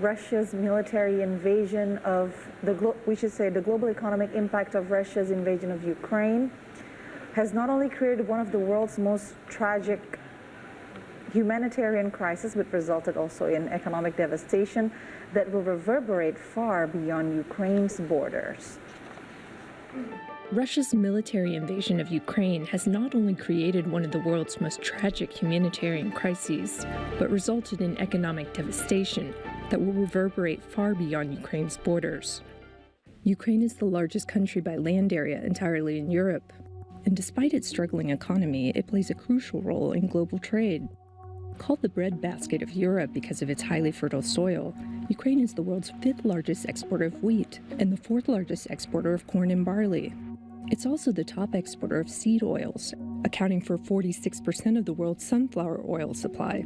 Russia's military invasion of the global economic impact of Russia's invasion of Ukraine has not only created one of the world's most tragic humanitarian crises, but resulted also in economic devastation that will reverberate far beyond Ukraine's borders. Russia's military invasion of Ukraine has not only created one of the world's most tragic humanitarian crises, but resulted in economic devastation that will reverberate far beyond Ukraine's borders. Ukraine is the largest country by land area entirely in Europe, and despite its struggling economy, it plays a crucial role in global trade. Called the breadbasket of Europe because of its highly fertile soil, Ukraine is the world's 5th largest exporter of wheat and the 4th largest exporter of corn and barley. It's also the top exporter of seed oils, accounting for 46% of the world's sunflower oil supply.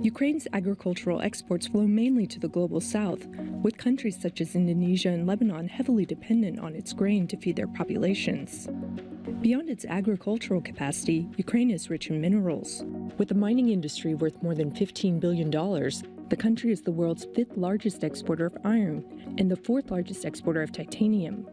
Ukraine's agricultural exports flow mainly to the global south, with countries such as Indonesia and Lebanon heavily dependent on its grain to feed their populations. Beyond its agricultural capacity, Ukraine is rich in minerals. With the mining industry worth more than $15 billion, the country is the world's 5th largest exporter of iron and the 4th largest exporter of titanium.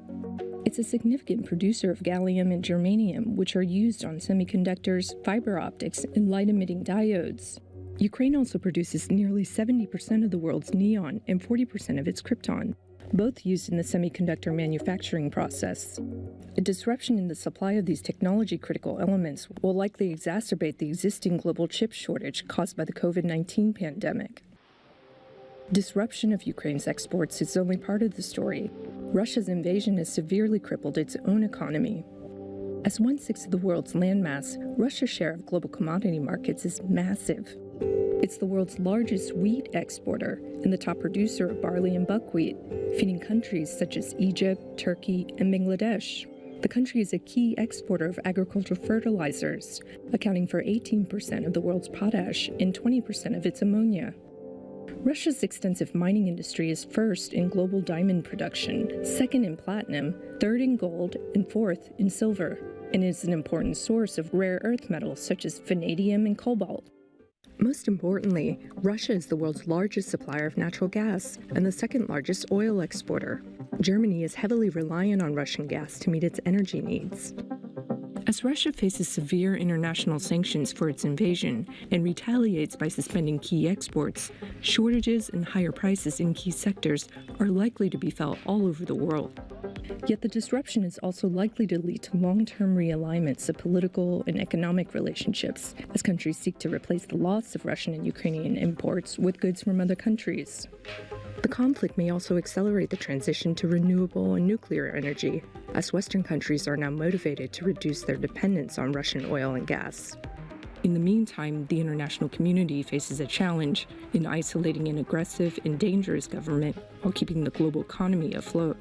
It's a significant producer of gallium and germanium, which are used on semiconductors, fiber optics, and light-emitting diodes. Ukraine also produces nearly 70% of the world's neon and 40% of its krypton, both used in the semiconductor manufacturing process. A disruption in the supply of these technology-critical elements will likely exacerbate the existing global chip shortage caused by the COVID-19 pandemic. Disruption of Ukraine's exports is only part of the story. Russia's invasion has severely crippled its own economy. As 1/6 of the world's landmass, Russia's share of global commodity markets is massive. It's the world's largest wheat exporter and the top producer of barley and buckwheat, feeding countries such as Egypt, Turkey, and Bangladesh. The country is a key exporter of agricultural fertilizers, accounting for 18% of the world's potash and 20% of its ammonia. Russia's extensive mining industry is first in global diamond production, second in platinum, third in gold, and fourth in silver, and is an important source of rare earth metals such as vanadium and cobalt. Most importantly, Russia is the world's largest supplier of natural gas and the 2nd largest oil exporter. Germany is heavily reliant on Russian gas to meet its energy needs. As Russia faces severe international sanctions for its invasion and retaliates by suspending key exports, shortages and higher prices in key sectors are likely to be felt all over the world. Yet the disruption is also likely to lead to long-term realignments of political and economic relationships as countries seek to replace the loss of Russian and Ukrainian imports with goods from other countries. The conflict may also accelerate the transition to renewable and nuclear energy, as Western countries are now motivated to reduce their dependence on Russian oil and gas. In the meantime, the international community faces a challenge in isolating an aggressive and dangerous government while keeping the global economy afloat.